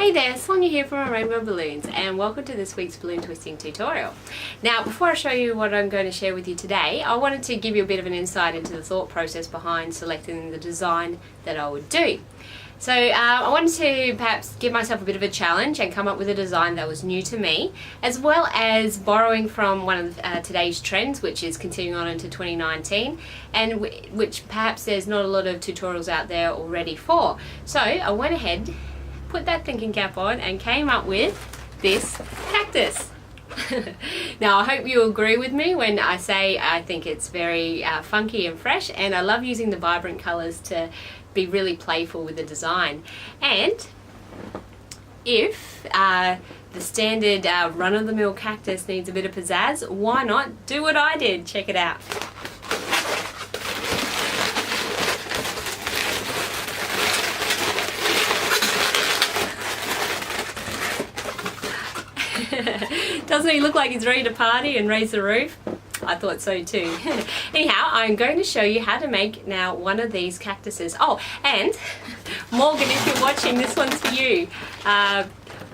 Hey there, Sonia here from Rainbow Balloons, and welcome to this week's balloon twisting tutorial. Now, before I show you what I'm going to share with you today, I wanted to give you a bit of an insight into the thought process behind selecting the design that I would do. So I wanted to perhaps give myself a bit of a challenge and come up with a design that was new to me, as well as borrowing from one of today's trends, which is continuing on into 2019, and which perhaps there's not a lot of tutorials out there already for. So I went ahead, put that thinking cap on, and came up with this cactus. Now, I hope you agree with me when I say I think it's very funky and fresh, and I love using the vibrant colours to be really playful with the design. And if the standard run-of-the-mill cactus needs a bit of pizzazz, why not do what I did? Check it out. Doesn't he look like he's ready to party and raise the roof? I thought so too. Anyhow, I'm going to show you how to make now one of these cactuses. Oh, and Morgan, if you're watching, this one's for you.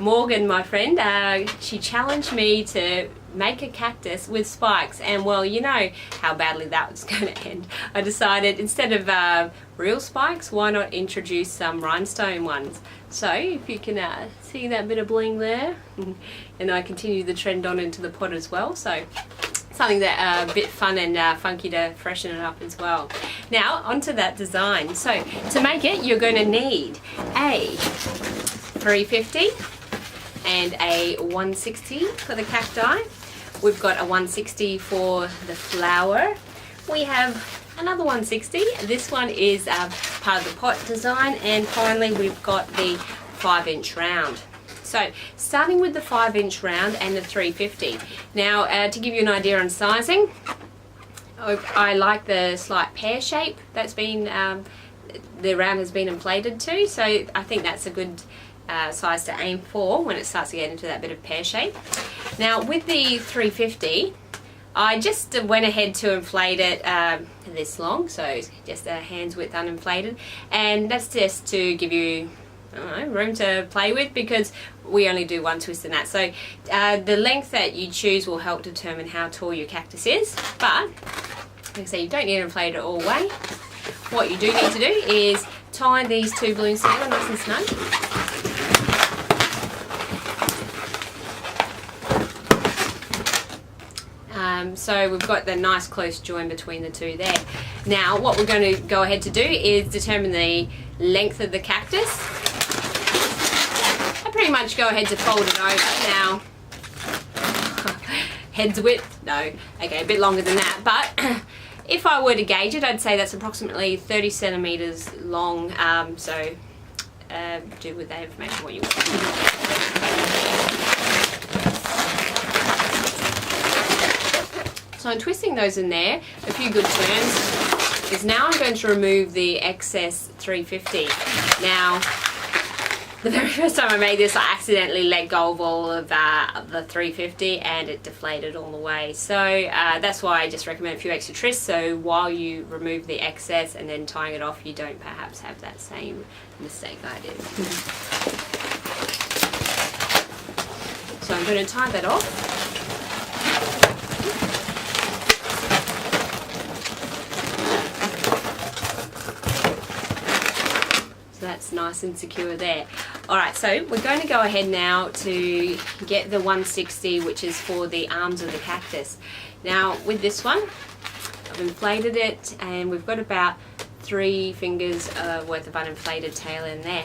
Morgan, my friend, she challenged me to make a cactus with spikes, and well, you know how badly that was going to end. I decided instead of real spikes, why not introduce some rhinestone ones? So if you can see that bit of bling there, and I continue the trend on into the pot as well, so something that a bit fun and funky to freshen it up as well. Now onto that design. So to make it, you're going to need a 350 and a 160 for the cacti. We've got a 160 for the flower. We have another 160. This one is part of the pot design, and finally we've got the 5-inch round. So starting with the 5-inch round and the 350. Now to give you an idea on sizing, I like the slight pear shape that's been, the round has been inflated to, so I think that's a good size to aim for when it starts to get into that bit of pear shape. Now with the 350, I just went ahead to inflate it this long, so just a hand's width uninflated, and that's just to give you, I don't know, room to play with, because we only do one twist in that. So the length that you choose will help determine how tall your cactus is, but like I say, you don't need to inflate it all the way. What you do need to do is tie these two balloons together nice and snug. So we've got the nice close join between the two there. Now what we're going to go ahead to do is determine the length of the cactus. I pretty much go ahead to fold it over. Now, head's width, no, okay, a bit longer than that, but if I were to gauge it, I'd say that's approximately 30 centimeters long, so do with that information what you want. So I'm twisting those in there, a few good turns, because now I'm going to remove the excess 350. Now, the very first time I made this, I accidentally let go of all of the 350 and it deflated all the way. So that's why I just recommend a few extra twists, so while you remove the excess and then tying it off, you don't perhaps have that same mistake I did. So I'm going to tie that off. That's nice and secure there. Alright, so we're going to go ahead now to get the 160, which is for the arms of the cactus. Now with this one, I've inflated it, and we've got about 3 fingers worth of uninflated tail in there.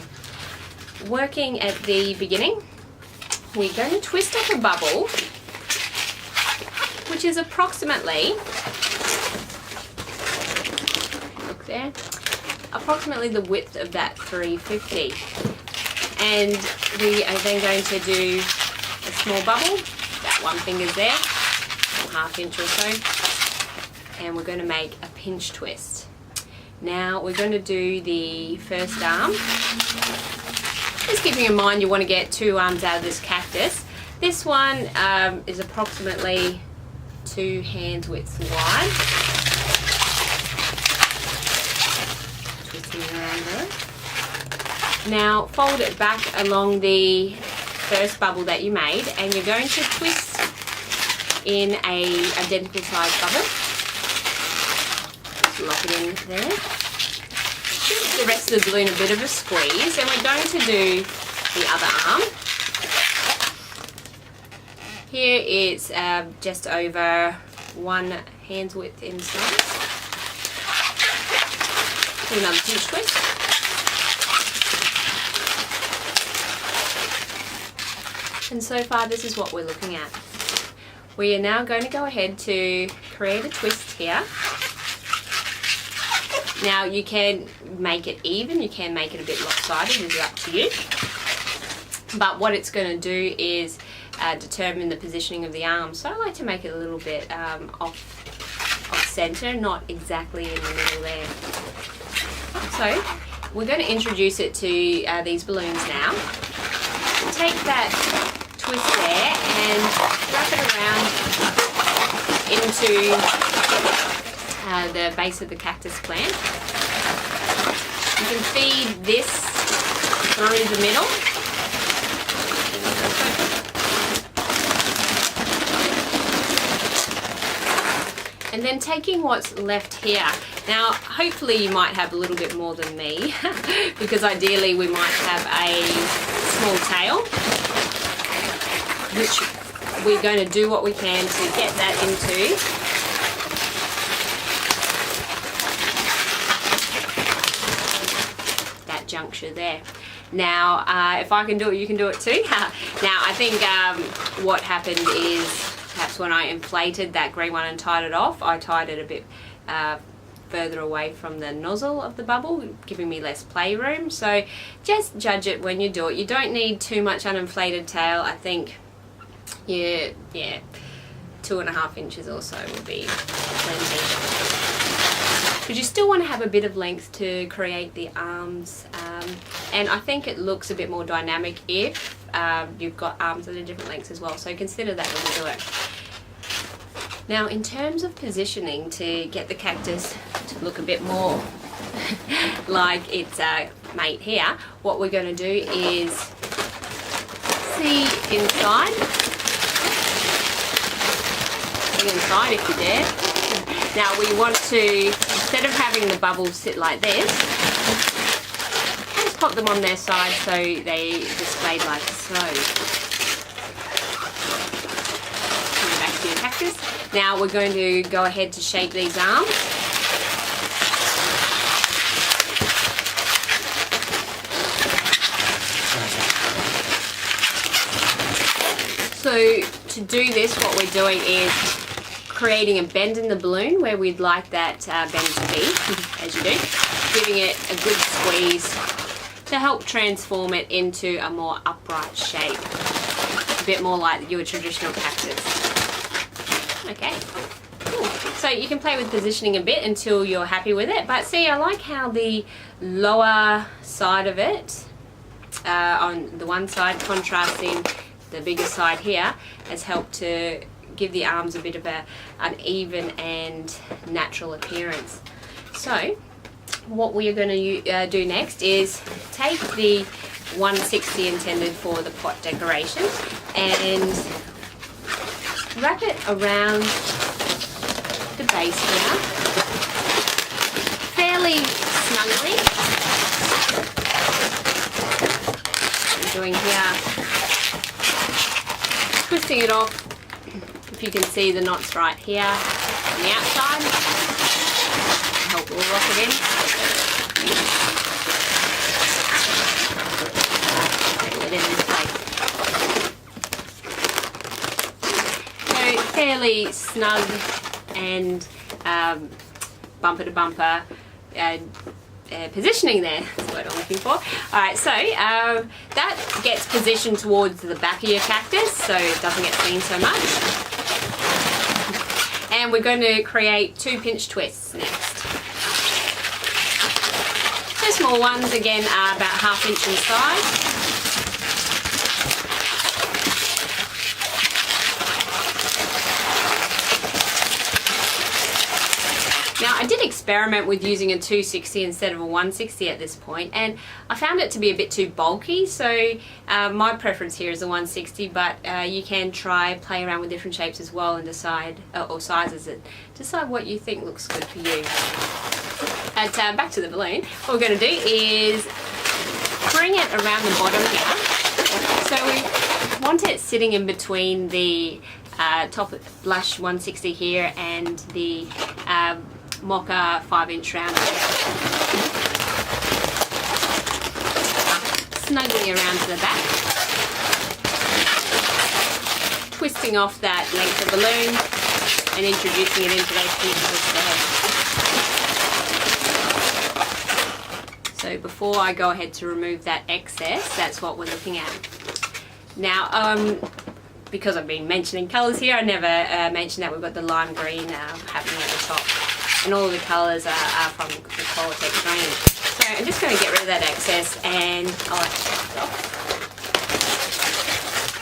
Working at the beginning, we're going to twist up a bubble, which is approximately, look there, approximately the width of that 350, and we are then going to do a small bubble, about 1 finger's there, or 1/2 inch or so, and we're going to make a pinch twist. Now we're going to do the first arm, just keeping in mind you want to get 2 arms out of this cactus. This one is approximately 2 hands widths wide. Twisting around there. Now fold it back along the first bubble that you made, and you're going to twist in a identical size bubble. Just lock it in there. Give the rest of the balloon a bit of a squeeze, and we're going to do the other arm. Here it's just over 1 hand's width in size. Do another pinch twist. And so far this is what we're looking at. We are now going to go ahead to create a twist here. Now you can make it even, you can make it a bit lopsided, it's up to you. But what it's going to do is determine the positioning of the arm. So I like to make it a little bit off center, not exactly in the middle there. So we're going to introduce it to these balloons now. Take that twist there and wrap it around into the base of the cactus plant. You can feed this through the middle. And then taking what's left here. Now, hopefully you might have a little bit more than me, because ideally we might have a small tail, which we're going to do what we can to get that into that juncture there. Now, if I can do it, you can do it too. Now, I think what happened is, perhaps when I inflated that green one and tied it off, I tied it a bit further away from the nozzle of the bubble, giving me less playroom. So just judge it when you do it. You don't need too much uninflated tail. I think, yeah, 2.5 inches or so will be plenty. Because you still want to have a bit of length to create the arms, and I think it looks a bit more dynamic if you've got arms that are different lengths as well, so consider that when you do it. Now, in terms of positioning to get the cactus to look a bit more like its mate here, what we're going to do is see inside. See inside if you dare. Now we want to, instead of having the bubbles sit like this, just pop them on their side so they displayed like so. Coming back to your cactus. Now we're going to go ahead to shape these arms. So to do this, what we're doing is creating a bend in the balloon where we'd like that bend to be, as you do, giving it a good squeeze to help transform it into a more upright shape, a bit more like your traditional cactus. Okay, cool. So you can play with positioning a bit until you're happy with it, but see, I like how the lower side of it, on the one side contrasting the bigger side here, has helped to give the arms a bit of an uneven and natural appearance. So what we are going to do next is take the 160 intended for the pot decoration and wrap it around the base here fairly snugly. I'm doing here, twisting it off. If you can see the knots right here on the outside, help we'll lock it in. Let it in place. So fairly snug and bumper to bumper positioning there. That's what I'm looking for. Alright, so that gets positioned towards the back of your cactus so it doesn't get seen so much. And we're going to create 2 pinch twists next. 2 small ones, again, are about 1/2 inch in size. Now I did experiment with using a 260 instead of a 160 at this point, and I found it to be a bit too bulky, so my preference here is a 160, but you can play around with different shapes as well and decide, or sizes, and decide what you think looks good for you. And back to the balloon, what we're going to do is bring it around the bottom here. So we want it sitting in between the top blush 160 here and the Mocha 5-inch round. Snugly around to the back. Twisting off that length of balloon and introducing it into those pieces there. So before I go ahead to remove that excess, that's what we're looking at. Now, because I've been mentioning colours here, I never mentioned that we've got the lime green happening at the top. And all of the colours are from the Qualitex range. So I'm just going to get rid of that excess and I'll actually take it off.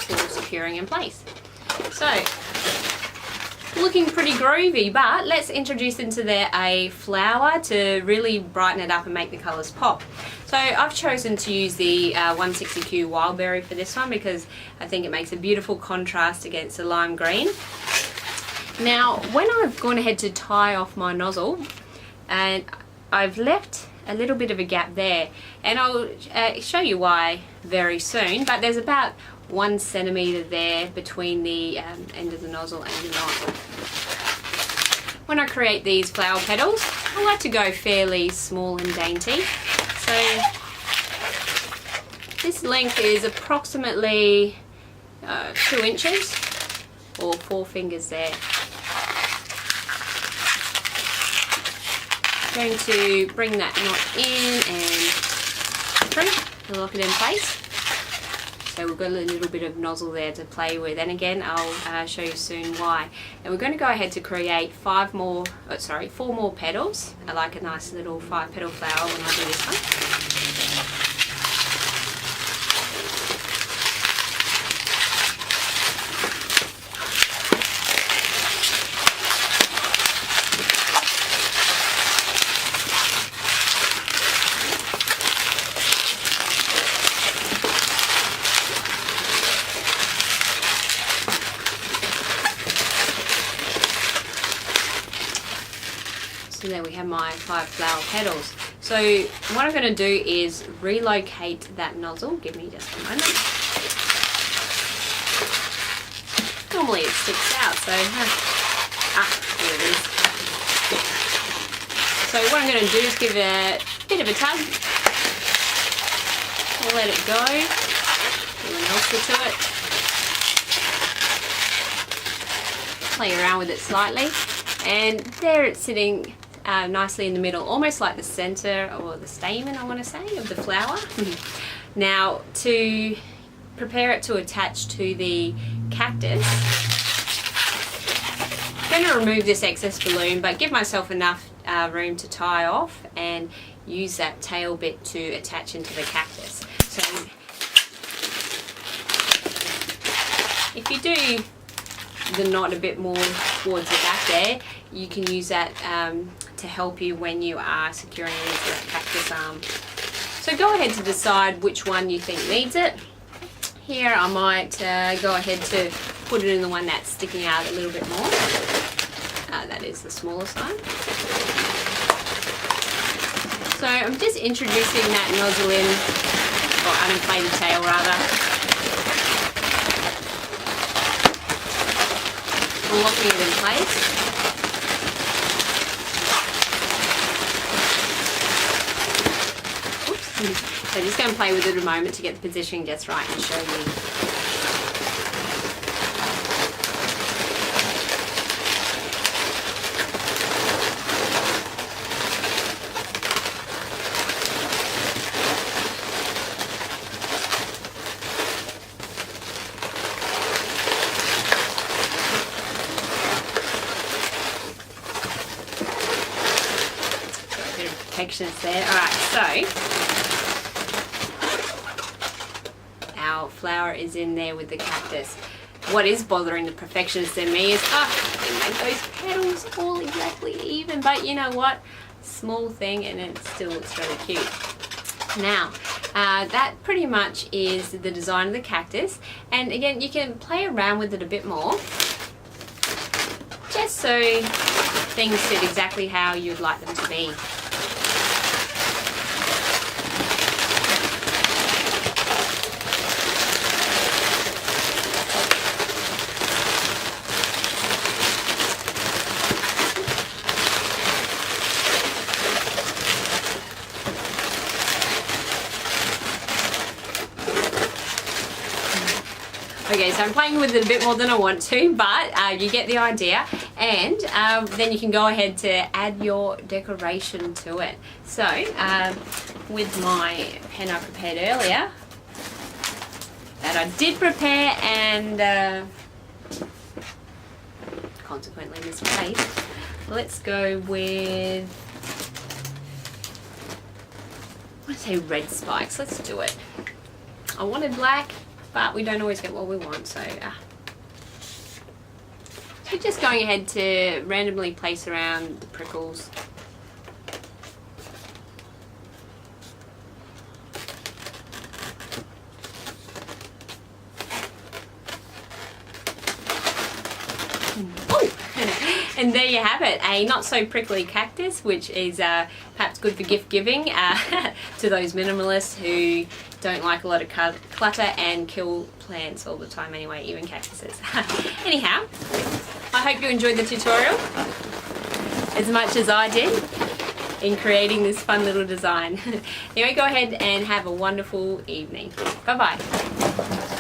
It's all securing in place. So, looking pretty groovy, but let's introduce into there a flower to really brighten it up and make the colours pop. So I've chosen to use the 160Q Wildberry for this one because I think it makes a beautiful contrast against the lime green. Now, when I've gone ahead to tie off my nozzle, and I've left a little bit of a gap there, and I'll show you why very soon, but there's about 1 centimetre there between the end of the nozzle and the nozzle. When I create these flower petals, I like to go fairly small and dainty. So this length is approximately 2 inches or 4 fingers there. I'm going to bring that knot in and through to lock it in place. So we've got a little bit of nozzle there to play with, and again I'll show you soon why. And we're going to go ahead to create 4 more petals. I like a nice little 5-petal flower when I do this one. So there we have my 5 flower petals. So what I'm going to do is relocate that nozzle. Give me just a moment. Normally it sticks out, so here it is. So what I'm going to do is give it a bit of a tug. Let it go. Give an elbow to it. Play around with it slightly, and there it's sitting nicely in the middle, almost like the center or the stamen, I want to say, of the flower. Now, to prepare it to attach to the cactus, I'm going to remove this excess balloon, but give myself enough room to tie off and use that tail bit to attach into the cactus. So if you do the knot a bit more towards the back there, you can use that to help you when you are securing it into that cactus arm. So go ahead to decide which one you think needs it. Here I might go ahead to put it in the one that's sticking out a little bit more. That is the smaller side. So I'm just introducing that nozzle in, or uninflated tail rather. I'm locking it in place. So just going to play with it a moment to get the positioning just right and show you. A bit of perfectionist there. Alright, so our flower is in there with the cactus. What is bothering the perfectionist in me is, I didn't make those petals all exactly even, but you know what? small thing, and it still looks really cute. Now, that pretty much is the design of the cactus, and again you can play around with it a bit more just so things fit exactly how you'd like them to be. Okay, so I'm playing with it a bit more than I want to, but you get the idea, and then you can go ahead to add your decoration to it. So, with my pen I prepared earlier, that I did prepare and consequently misplaced, let's go with, I want to say red spikes. Let's do it. I wanted black, but we don't always get what we want, so we're just going ahead to randomly place around the prickles. And there you have it, a not so prickly cactus, which is perhaps good for gift giving to those minimalists who don't like a lot of clutter and kill plants all the time anyway, even cactuses. Anyhow, I hope you enjoyed the tutorial as much as I did in creating this fun little design. Anyway, go ahead and have a wonderful evening. Bye bye.